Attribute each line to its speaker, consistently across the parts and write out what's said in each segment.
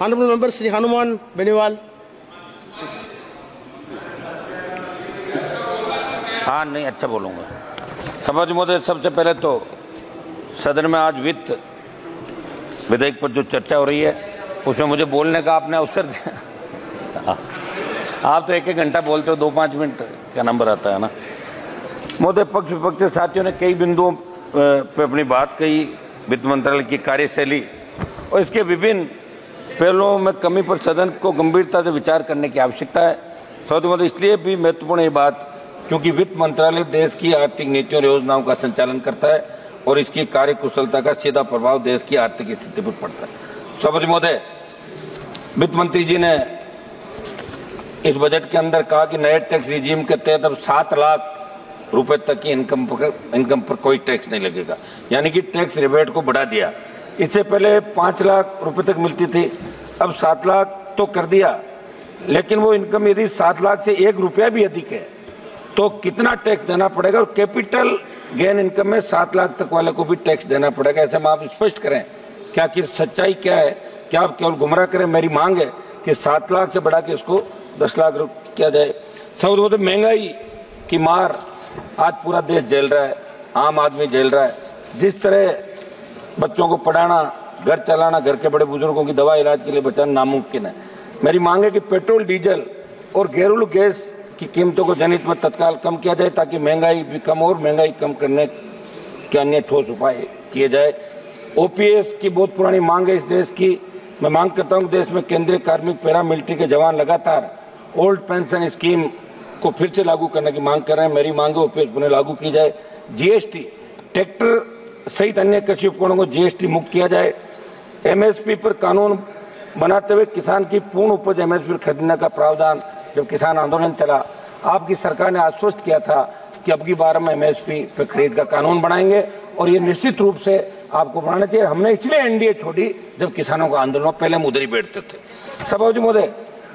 Speaker 1: Honorable member Sri Hanuman Beniwal.
Speaker 2: हाँ नहीं अच्छा बोलूँगा। सभापति महोदय, सबसे पहले तो सदन में आज वित्त विधेयक पर जो चर्चा हो रही है उसमें मुझे बोलने का आपने अवसर दिया। आप तो एक एक घंटा बोलते हो, 2-5 मिनट का नंबर आता है ना। महोदय, पक्ष विपक्ष के साथियों ने कई बिंदुओं पर अपनी बात कही। वित्त मंत्रालय की कार्यशैली और इसके विभिन्न पहलुओं में कमी पर सदन को गंभीरता से विचार करने की आवश्यकता है। सभापति महोदय, इसलिए भी महत्वपूर्ण ये बात क्योंकि वित्त मंत्रालय देश की आर्थिक नीतियों और योजनाओं का संचालन करता है और इसकी कार्य कुशलता का सीधा प्रभाव देश की आर्थिक स्थिति पर पड़ता है। सभापति महोदय, वित्त मंत्री जी ने इस बजट के अंदर कहा कि नए टैक्स रिजीम के तहत अब 7 लाख रुपए तक की इनकम पर कोई टैक्स नहीं लगेगा, यानी कि टैक्स रिबेट को बढ़ा दिया। इससे पहले 5 लाख रुपए तक मिलती थी, अब 7 लाख तो कर दिया, लेकिन वो इनकम यदि 7 लाख से 1 रुपया भी अधिक है तो कितना टैक्स देना पड़ेगा, और कैपिटल गेन इनकम में 7 लाख तक वाले को भी टैक्स देना पड़ेगा। ऐसे में आप स्पष्ट करें क्या कि सच्चाई क्या है, क्या आप केवल गुमराह करें। मेरी मांग है कि 7 लाख से बढ़ा के इसको 10 लाख किया जाए। सब महंगाई की मार आज पूरा देश झेल रहा है, आम आदमी झेल रहा है। जिस तरह बच्चों को पढ़ाना, घर चलाना, घर के बड़े बुजुर्गों की दवा इलाज के लिए बचाना नामुमकिन है। मेरी मांग है कि पेट्रोल, डीजल और घरेलू गैस की कीमतों को जनहित में तत्काल कम किया जाए ताकि महंगाई भी कम और महंगाई कम करने के अन्य ठोस उपाय किए जाए। ओपीएस की बहुत पुरानी मांग है इस देश की। मैं मांग करता हूं देश में केंद्रीय कार्मिक पैरामिलिट्री के जवान लगातार ओल्ड पेंशन स्कीम को फिर से लागू करने की मांग कर रहे हैं। मेरी मांग है ओपीएस पुनः लागू की जाए। जीएसटी, ट्रैक्टर सहित अन्य कृषि उपकरणों को जीएसटी मुक्त किया जाए। एमएसपी पर कानून बनाते हुए किसान की पूर्ण उपज एमएसपी खरीदने का प्रावधान, जब किसान आंदोलन चला आपकी सरकार ने आश्वस्त किया था कि अब की बार हम एमएसपी पर खरीद का कानून बनाएंगे और ये निश्चित रूप से आपको बनाना चाहिए। हमने इसलिए एनडीए छोड़ी जब किसानों का आंदोलन, पहले हम उधर ही बैठते थे। सभापति महोदय,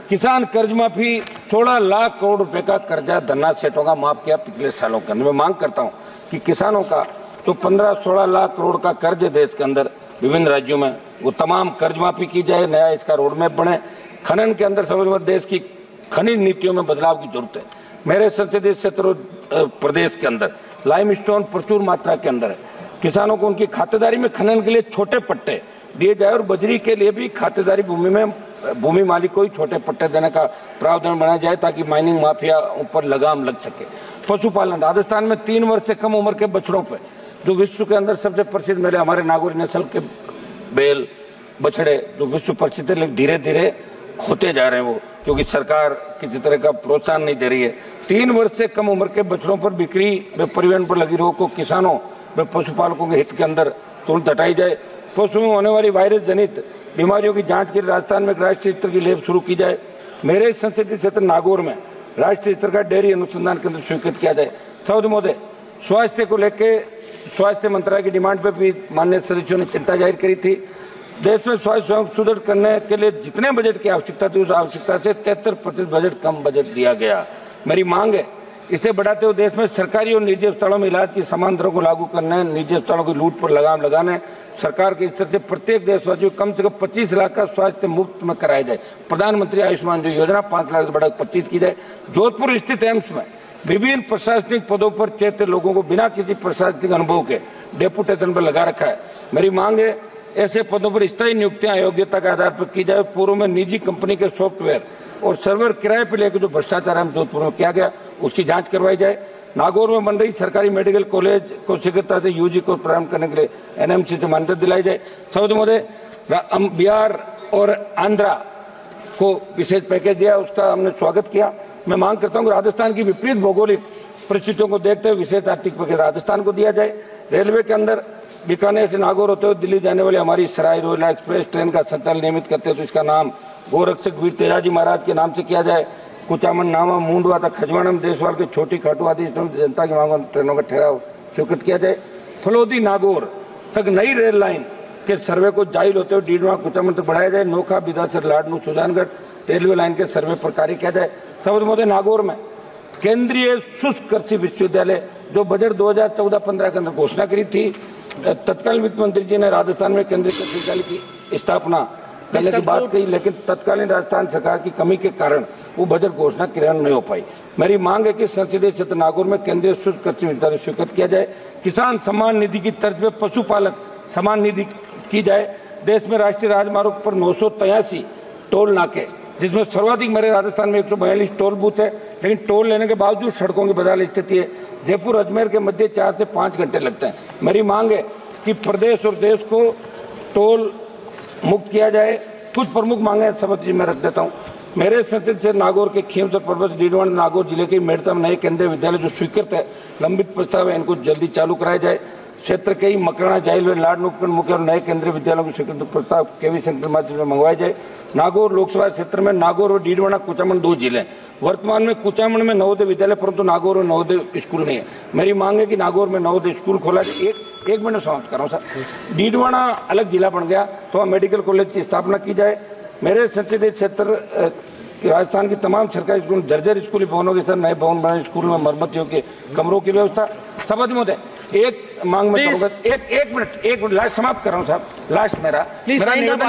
Speaker 2: किसान कर्ज माफी 16 लाख करोड़ रुपए का कर्जा धन्ना सेठों का माफ किया पिछले सालों के अंदर। मैं मांग करता हूं कि किसानों का तो 15-16 लाख करोड़ का कर्ज है देश के अंदर विभिन्न राज्यों में, वो तमाम कर्ज माफी की जाए, नया इसका रोडमैप बने। खनन के अंदर सभापति देश की खनिज नीतियों में बदलाव की जरूरत है। मेरे संसदीय क्षेत्र प्रदेश के अंदर लाइमस्टोन प्रचुर मात्रा के अंदर है। किसानों को उनकी खातेदारी में खनन के लिए छोटे पट्टे दिए जाए और बजरी के लिए भी खातेदारी भूमि में भूमि मालिक को ही छोटे पट्टे देने का प्रावधान बनाया जाए ताकि माइनिंग माफिया ऊपर लगाम लग सके। पशुपालन, राजस्थान में 3 वर्ष से कम उम्र के बछड़ों पे जो विश्व के अंदर सबसे प्रसिद्ध मेरे हमारे नागौरी नस्ल के बैल बछड़े जो विश्व प्रसिद्ध है, लेकिन धीरे धीरे खोते जा रहे हैं वो, क्योंकि सरकार किसी तरह का प्रोत्साहन नहीं दे रही है। 3 वर्ष से कम उम्र के बछड़ों पर बिक्री व परिवहन पर लगी रोक को किसानों व पशुपालकों के हित के अंदर तुरंत हटाई जाए। पशुओं में होने वाली वायरस जनित बीमारियों की जांच के लिए राजस्थान में एक राष्ट्रीय स्तर की लैब शुरू की जाए। मेरे संसदीय क्षेत्र नागौर में राष्ट्रीय स्तर का डेयरी अनुसंधान केंद्र स्वीकृत किया जाए। सभापति महोदय, स्वास्थ्य को लेकर स्वास्थ्य मंत्रालय की डिमांड पर भी माननीय सदस्यों ने चिंता जाहिर करी थी। देश में स्वास्थ्य सुदृढ़ करने के लिए जितने बजट की आवश्यकता थी उस आवश्यकता से 73% बजट कम बजट दिया गया। मेरी मांग है इसे बढ़ाते हुए देश में सरकारी और निजी अस्पतालों में इलाज की समान दरों को लागू करने, निजी अस्पतालों की लूट पर लगाम लगाने, सरकार के स्तर से प्रत्येक देशवासी को कम से कम 25 लाख का स्वास्थ्य मुफ्त में कराया जाए। प्रधानमंत्री आयुष्मान जो योजना 5 लाख से बढ़ा 25 की जाए। जोधपुर स्थित एम्स में विभिन्न प्रशासनिक पदों पर चयनित लोगों को बिना किसी प्रशासनिक अनुभव के डेपुटेशन पर लगा रखा है। मेरी मांग है ऐसे पदों पर स्थायी नियुक्तियां योग्यता के आधार पर की जाए। पूर्व में निजी कंपनी के सॉफ्टवेयर और सर्वर किराए पर लेकर जो भ्रष्टाचार हम जोधपुर में किया गया उसकी जांच करवाई जाए। नागौर में बन रही सरकारी मेडिकल कॉलेज को शीघ्रता से यूजी को प्रारंभ करने के लिए एनएमसी से मान्यता दिलाई जाए। सभापति महोदय, बिहार और आंध्रा को विशेष पैकेज दिया, उसका हमने स्वागत किया। मैं मांग करता हूँ राजस्थान की विपरीत भौगोलिक परिस्थितियों को देखते हुए विशेष आर्थिक पैकेज राजस्थान को दिया जाए। रेलवे के अंदर बीकानेर से नागौर होते हुए दिल्ली जाने वाली हमारी सराय रोहिला एक्सप्रेस ट्रेन का संचालन नियमित करते हैं तो इसका नाम गोरक्षक वीर तेजाजी महाराज के नाम से किया जाए। कुचामन, नामा, मूंडवा तक खजवाड़ा में देशवाल के छोटी खाटू आदि जनता की मांग ट्रेनों का ठहराव स्वीकृत किया जाए। फलोदी नागौर तक नई रेल लाइन के सर्वे को जाहिल होते हुए डीडवा कुचामन तक बढ़ाया जाए। नोखा, बिदासर, लाडनू, सुजानगढ़ रेलवे लाइन के सर्वे पर कार्य किया जाए। सभापति महोदय, नागौर में केंद्रीय शुष्क कृषि विश्वविद्यालय जो बजट 2014-15 के अंदर घोषणा करी थी, तत्कालीन वित्त मंत्री जी ने राजस्थान में केंद्रीय कृषि विश्वविद्यालय की स्थापना
Speaker 3: करने की बात कही, लेकिन तत्कालीन राजस्थान सरकार की कमी के कारण वो बजट घोषणा क्रियान्वयन नहीं हो पाई। मेरी मांग है कि संसदीय क्षेत्र नागौर में केंद्रीय शुष्क कृषि विद्यालय स्वीकृत किया जाए, किसान सम्मान निधि की तर्ज पे पशुपालक सम्मान निधि की जाए। देश में राष्ट्रीय राजमार्ग पर 983 टोल नाके, जिसमें सर्वाधिक मेरे राजस्थान में 142 टोल बूथ है, लेकिन टोल लेने के बावजूद सड़कों की बदहाल स्थिति है। जयपुर अजमेर के मध्य 4 से 5 घंटे लगते हैं। मेरी मांग है कि प्रदेश और देश को टोल मुक्त किया जाए। कुछ प्रमुख मांगे सभापति जी मैं रख देता हूँ। मेरे संसद से नागौर के खीमसर पर्वत डीडवाना नागौर जिले के मेड़ता में नए केंद्रीय विद्यालय जो स्वीकृत है, लंबित प्रस्ताव है, इनको जल्दी चालू कराया जाए। क्षेत्र के ही मकराना, जाहिल, लाड मुख्य और नए केंद्रीय विद्यालयों के स्वीकृत प्रस्ताव केवी सेंटर के माध्यम से मंगवाए जाए। नागौर लोकसभा क्षेत्र में नागौर और डीडवाना कुचामन 2 जिले। वर्तमान में कुचामन में नवोदय विद्यालय, परंतु नागौर में नवोदय स्कूल नहीं है। मेरी मांग है कि नागौर में नवोदय स्कूल खोला जाए। एक मिनट समाप्त कर रहा हूँ सर। डीडवाना अलग जिला बन गया तो वहाँ मेडिकल कॉलेज की स्थापना की जाए। मेरे संसदीय क्षेत्र राजस्थान की तमाम सरकारी स्कूल, जर्जर स्कूली भवनों के साथ नए भवन बनाए, स्कूल में मरम्मतियों के कमरों की व्यवस्था। सभापति महोदय एक मांग में करूंगा, एक मिनट लास्ट समाप्त कर रहा हूँ साहब। लास्ट मेरा निवेदन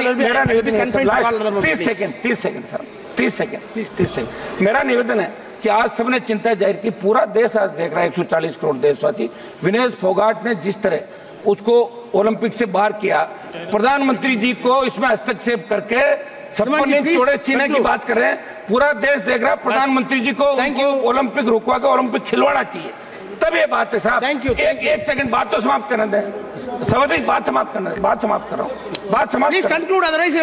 Speaker 3: 30 सेकंड मेरा निवेदन है कि आज सबने चिंता जाहिर की, पूरा देश आज देख रहा है, 140 करोड़ देशवासी। विनेश फोगाट ने जिस तरह उसको ओलंपिक से बाहर किया, प्रधानमंत्री जी को इसमें हस्तक्षेप करके 56 इंच चौड़े सीने की बात कर रहे हैं। पूरा देश देख रहा है, प्रधानमंत्री जी को ओलंपिक रुकवा के ओलंपिक खिलवाना चाहिए, तब ये बात है साहब। एक सेकंड बात तो समाप्त करने दें सभापति, बात समाप्त करना, बात समाप्त कर रहा हूँ, बात समाप्त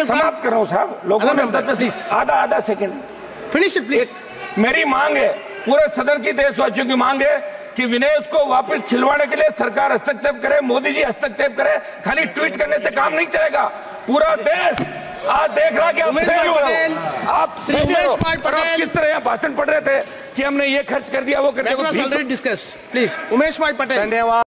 Speaker 3: समाप्त कर रहा हूँ साहब। लोगों ने आधा सेकंड
Speaker 1: फिनिश इट प्लीज।
Speaker 3: मेरी मांग है, पूरे सदन की देशवासियों की मांग है कि विनेश को वापस खिलवाने के लिए सरकार हस्तक्षेप करे, मोदी जी हस्तक्षेप करे। खाली ट्वीट करने से काम नहीं चलेगा। पूरा देश आज देख रहा कि आप फेल हो रहे हो, आप किस तरह यहाँ भाषण पढ़ रहे थे कि हमने ये खर्च कर दिया, वो कर दिया।
Speaker 1: प्लीज उमेश भाई पटेल। धन्यवाद।